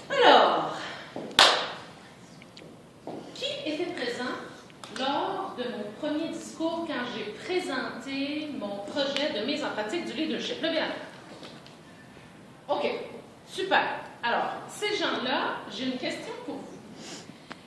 Alors, qui était présent lors de mon premier discours quand j'ai présenté mon projet de mise en pratique du leadership? Levez la main. OK, super. Alors, ces gens-là, j'ai une question pour vous.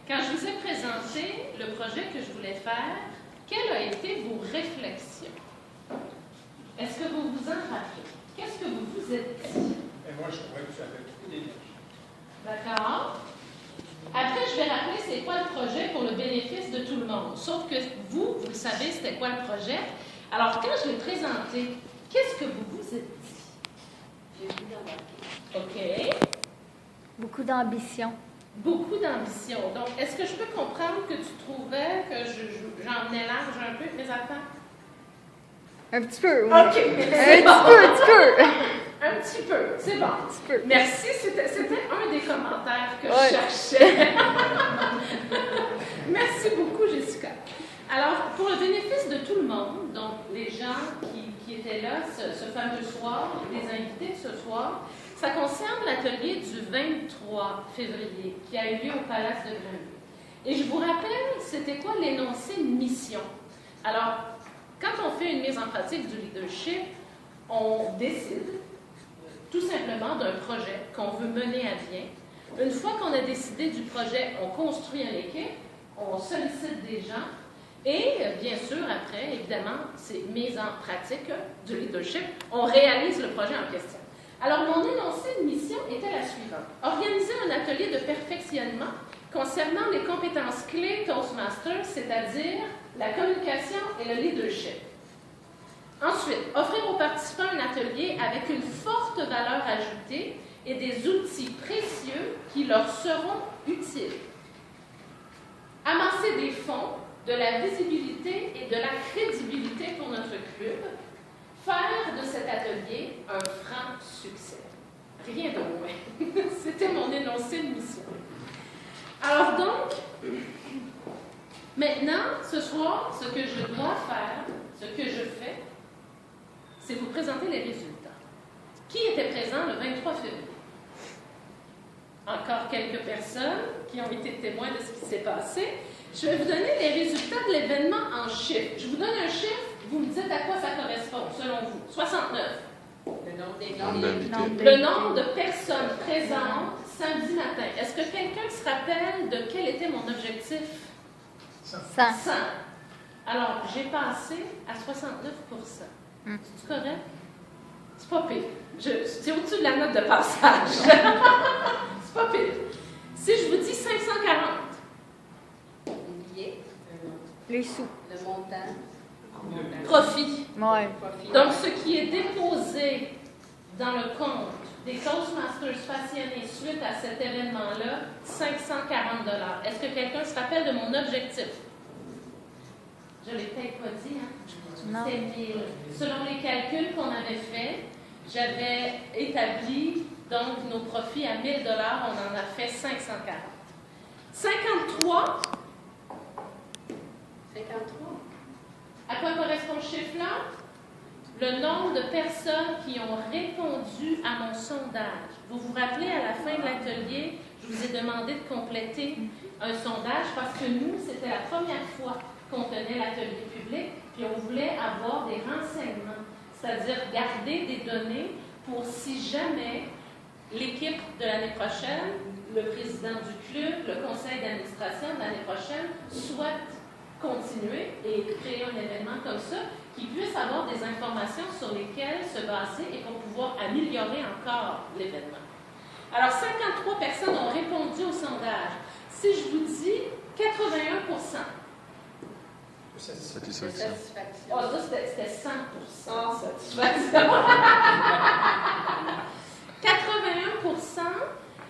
Quand je vous ai présenté le projet que je voulais faire, quelles ont été vos réflexions? Est-ce que vous vous en rappelez? Qu'est-ce que vous vous êtes dit? Et moi, je trouvais que ça avait beaucoup d'énergie. D'accord. Après, je vais rappeler c'est quoi le projet pour le bénéfice de tout le monde. Sauf que vous le savez, c'était quoi le projet. Alors, quand je l'ai présenté, qu'est-ce que vous vous êtes dit? J'ai vu d'embarquer. OK. Beaucoup d'ambition. Beaucoup d'ambition. Donc, est-ce que je peux comprendre que tu trouvais que j'emmenais large un peu mes affaires? Un petit peu, oui. OK. Un petit peu. Un petit peu, c'est bon. Un petit peu. Merci, c'était un des commentaires que je cherchais. Merci beaucoup, Jessica. Alors, pour le bénéfice de tout le monde, donc les gens qui étaient là ce fameux soir, les invités de ce soir, ça concerne l'atelier du 23 février qui a eu lieu au Palace de Grenville. Et je vous rappelle, c'était quoi l'énoncé de mission? Alors, quand on fait une mise en pratique du leadership, on décide tout simplement d'un projet qu'on veut mener à bien. Une fois qu'on a décidé du projet, on construit une équipe, on sollicite des gens et, bien sûr, après, évidemment, c'est mise en pratique du leadership, on réalise le projet en question. Alors, mon énoncé de mission était la suivante. Organiser un atelier de perfectionnement concernant les compétences clés Toastmasters, c'est-à-dire la communication et le leadership. Ensuite, offrir aux participants un atelier avec une forte valeur ajoutée et des outils précieux qui leur seront utiles. Amasser des fonds, de la visibilité et de la crédibilité pour notre club. Faire de cet atelier un franc succès. Rien de moins. C'était mon énoncé de mission. Alors donc, maintenant, ce soir, ce que je dois faire, ce que je fais, c'est vous présenter les résultats. Qui était présent le 23 février? Encore quelques personnes qui ont été témoins de ce qui s'est passé. Je vais vous donner les résultats de l'événement en chiffres. Je vous donne un chiffre, vous me dites à quoi ça correspond, selon vous. 69. Le nombre de personnes présentes samedi matin. Est-ce que quelqu'un se rappelle de quel était mon objectif? 100. Alors, j'ai passé à 69%. C'est correct? C'est pas pire. C'est au-dessus de la note de passage. C'est pas pire. Si je vous dis 540. Les billets. Les sous. Le montant. Profit. Ouais. Donc, ce qui est déposé dans le compte des Toastmasters passionnés suite à cet événement-là, 540 $. Est-ce que quelqu'un se rappelle de mon objectif? Je ne l'ai peut-être pas dit, hein? Non. C'était 1000. Selon les calculs qu'on avait faits, j'avais établi donc nos profits à 1 000 $, on en a fait 540. 53. 53. À quoi correspond ce chiffre-là? Le nombre de personnes qui ont répondu à mon sondage. Vous vous rappelez, à la fin de l'atelier, je vous ai demandé de compléter un sondage parce que nous, c'était la première fois qu'on tenait l'atelier public, puis on voulait avoir des renseignements, c'est-à-dire garder des données pour si jamais l'équipe de l'année prochaine, le président du club, le conseil d'administration de l'année prochaine souhaite continuer et créer un événement comme ça, qui puisse avoir des informations sur lesquelles se baser et pour pouvoir améliorer encore l'événement. Alors, 53 personnes ont répondu au sondage. Si je vous dis 81%, Satisfaction. oh, ça c'était 100% satisfaction. 81%,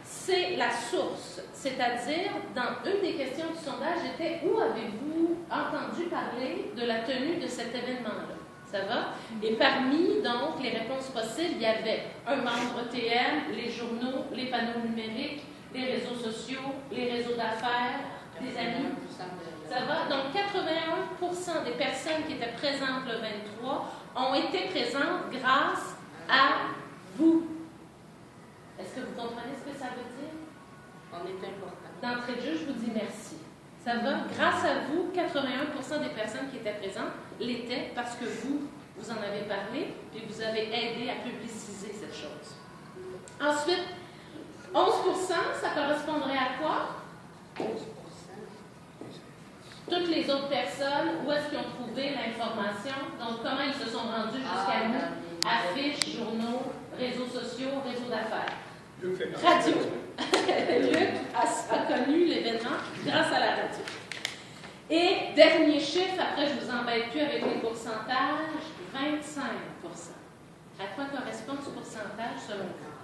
c'est la source. C'est-à-dire, dans une des questions du sondage, était où avez-vous entendu parler de la tenue de cet événement-là. Ça va? Et parmi, donc, les réponses possibles, il y avait un membre TM, les journaux, les panneaux numériques, les réseaux sociaux, les réseaux d'affaires, des amis. Ça va? Donc, 81% des personnes qui étaient présentes le 23 ont été présentes grâce à vous. Est-ce que vous comprenez ce que ça veut dire? On est important. D'entrée de jeu, je vous dis merci. Ça va? Grâce à vous, 81% des personnes qui étaient présentes l'étaient parce que vous en avez parlé et vous avez aidé à publiciser cette chose. Ensuite, 11%, ça correspondrait à quoi? 11%. Toutes les autres personnes, où est-ce qu'ils ont trouvé l'information? Donc, comment ils se sont rendus jusqu'à nous? Affiches, journaux, réseaux sociaux, réseaux d'affaires. Radio. Luc a connu l'événement grâce à la radio. Et dernier chiffre, après je ne vous embête plus avec les pourcentages, 25%. À quoi correspond ce pourcentage selon vous?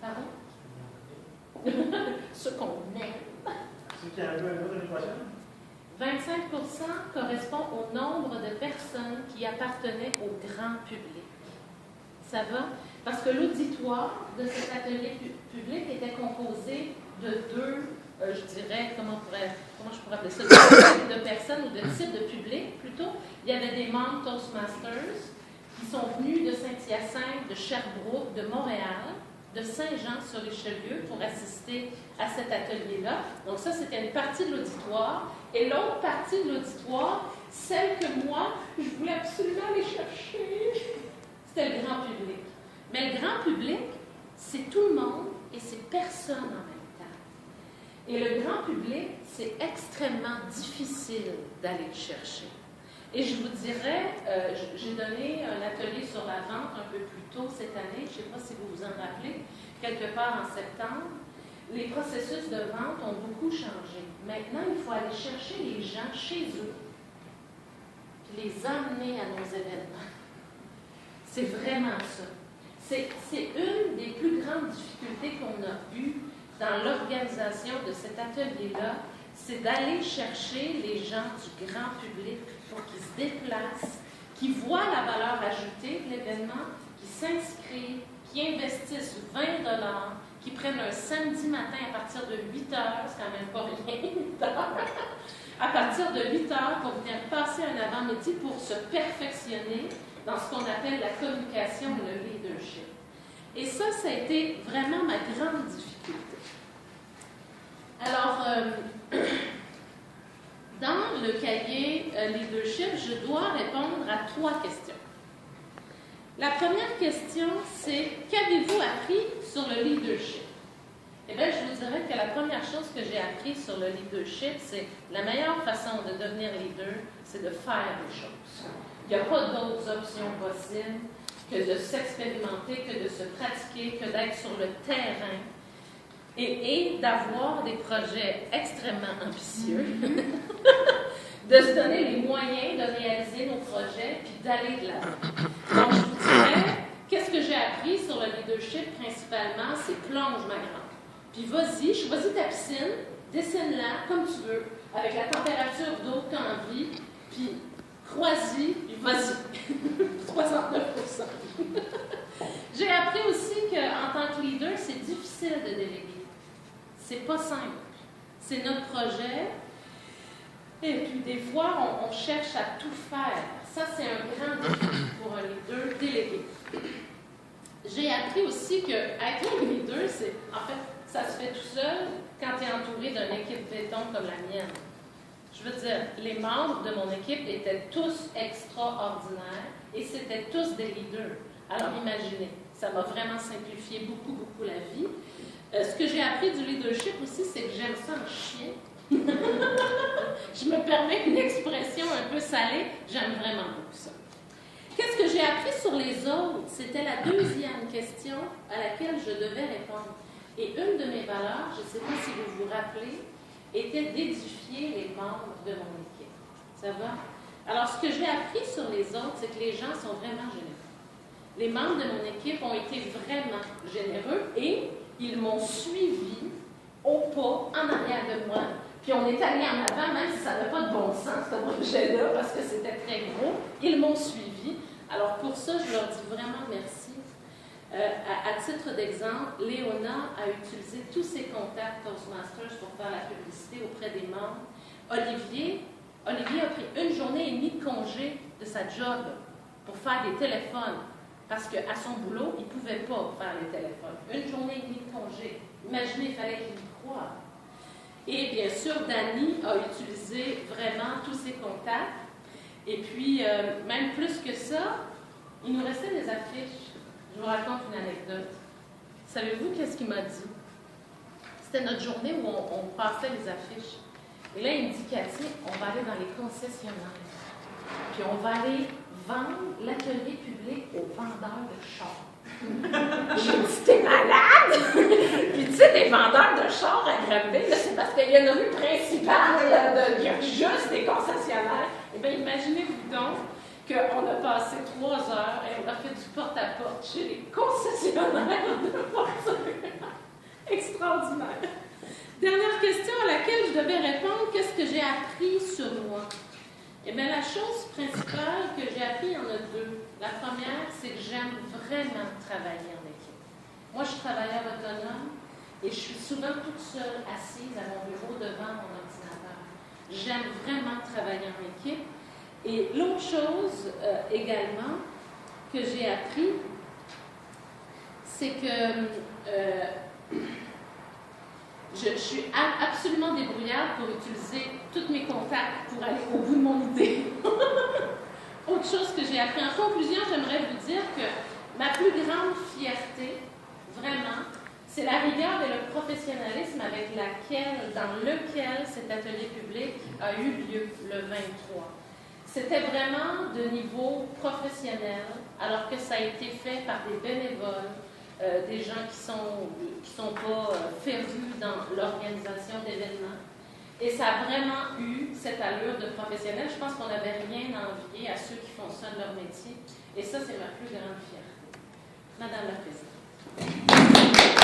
Pardon? Ce qu'on aime. C'est qui a un peu l'année prochaine? 25% correspond au nombre de personnes qui appartenaient au grand public. Ça va? Parce que l'auditoire de cet atelier public était composé de deux, je dirais, comment je pourrais appeler ça, de personnes ou de types de public plutôt. Il y avait des membres Toastmasters qui sont venus de Saint-Hyacinthe, de Sherbrooke, de Montréal, de Saint-Jean-sur-Richelieu pour assister à cet atelier-là. Donc ça, c'était une partie de l'auditoire. Et l'autre partie de l'auditoire, celle que moi, je voulais absolument aller chercher, c'était le grand public. Mais le grand public, c'est tout le monde et c'est personne en même temps. Et le grand public, c'est extrêmement difficile d'aller le chercher. Et je vous dirais, j'ai donné un atelier sur la vente un peu plus tôt cette année, je ne sais pas si vous vous en rappelez, quelque part en septembre. Les processus de vente ont beaucoup changé. Maintenant, il faut aller chercher les gens chez eux, puis les amener à nos événements. C'est vraiment ça. C'est une des plus grandes difficultés qu'on a eues dans l'organisation de cet atelier-là, c'est d'aller chercher les gens du grand public pour qu'ils se déplacent, qui voient la valeur ajoutée de l'événement, qui s'inscrivent, qui investissent 20 $, qui prennent un samedi matin à partir de 8 heures, c'est quand même pas rien, 8 heures, à partir de 8 heures pour venir passer un avant-midi pour se perfectionner dans ce qu'on appelle la communication et le leadership. Et ça a été vraiment ma grande difficulté. Alors, dans le cahier leadership, je dois répondre à 3 questions. La première question, c'est « Qu'avez-vous appris sur le leadership? » Eh bien, je vous dirais que la première chose que j'ai appris sur le leadership, c'est la meilleure façon de devenir leader, c'est de faire des choses. Il n'y a pas d'autres options possibles que de s'expérimenter, que de se pratiquer, que d'être sur le terrain et d'avoir des projets extrêmement ambitieux, de se donner les moyens de réaliser nos projets puis d'aller de l'avant. Donc, je vous dirais, qu'est-ce que j'ai appris sur le leadership principalement, c'est plonge ma grande. Puis vas-y, choisis ta piscine, dessine-la comme tu veux, avec la température d'eau que tu as envie, puis crois-y, puis vas-y. 69%. J'ai appris aussi qu'en tant que leader, c'est difficile de déléguer. C'est pas simple. C'est notre projet. Et puis, des fois, on cherche à tout faire. Ça, c'est un grand défi pour un leader, déléguer. J'ai appris aussi qu'être un leader, c'est, en fait, ça se fait tout seul quand tu es entouré d'une équipe béton comme la mienne. Je veux dire, les membres de mon équipe étaient tous extraordinaires et c'était tous des leaders. Alors, imaginez, ça m'a vraiment simplifié beaucoup, beaucoup la vie. Ce que j'ai appris du leadership aussi, c'est que j'aime ça en chien. Je me permets une expression un peu salée, j'aime vraiment beaucoup ça. Qu'est-ce que j'ai appris sur les autres? C'était la deuxième question à laquelle je devais répondre. Et une de mes valeurs, je ne sais pas si vous vous rappelez, était d'édifier les membres de mon équipe. Ça va? Alors, ce que j'ai appris sur les autres, c'est que les gens sont vraiment généreux. Les membres de mon équipe ont été vraiment généreux et ils m'ont suivi au pas en arrière de moi. Puis on est allé en avant, même si ça n'avait pas de bon sens, ce projet-là parce que c'était très gros. Ils m'ont suivi. Alors pour ça, je leur dis vraiment merci. À titre d'exemple, Léona a utilisé tous ses contacts Toastmasters pour faire la publicité auprès des membres. Olivier a pris 1 journée et demie de congé de sa job pour faire des téléphones parce qu'à son boulot, il ne pouvait pas faire les téléphones. 1 journée et demie de congé. Imaginez, il fallait qu'il y croie. Et bien sûr, Dani a utilisé vraiment tous ses contacts. Et puis, même plus que ça, il nous restait des affiches. Je vous raconte une anecdote. Savez-vous qu'est-ce qu'il m'a dit? C'était notre journée où on passait les affiches. Et là, il me dit, Cathy, on va aller dans les concessionnaires. Puis on va aller vendre l'atelier public aux vendeurs de chars. J'ai dit, t'es malade? Puis tu sais, des vendeurs de chars à Granville, c'est parce qu'il y a une rue principale, il y a juste des concessionnaires. Eh bien, imaginez-vous donc qu'on a passé 3 heures et on a fait du porte-à-porte chez les concessionnaires de voitures. Extraordinaire. Dernière question à laquelle je devais répondre, qu'est-ce que j'ai appris sur moi? Eh bien, la chose principale que j'ai appris, il y en a 2. La première, c'est que j'aime vraiment travailler en équipe. Moi, je suis travailleur autonome et je suis souvent toute seule assise à mon bureau devant mon ordinateur. J'aime vraiment travailler en équipe. Et l'autre chose également que j'ai appris, c'est que je suis absolument débrouillarde pour utiliser tous mes contacts pour aller au bout de mon idée. Autre chose que j'ai appris en conclusion, j'aimerais vous dire que ma plus grande fierté, vraiment, c'est la rigueur et le professionnalisme dans lequel cet atelier public a eu lieu le 23. C'était vraiment de niveau professionnel, alors que ça a été fait par des bénévoles, des gens qui sont pas férus dans l'organisation d'événements. Et ça a vraiment eu cette allure de professionnel. Je pense qu'on n'avait rien à envier à ceux qui font ça de leur métier. Et ça, c'est ma plus grande fierté. Madame la Présidente.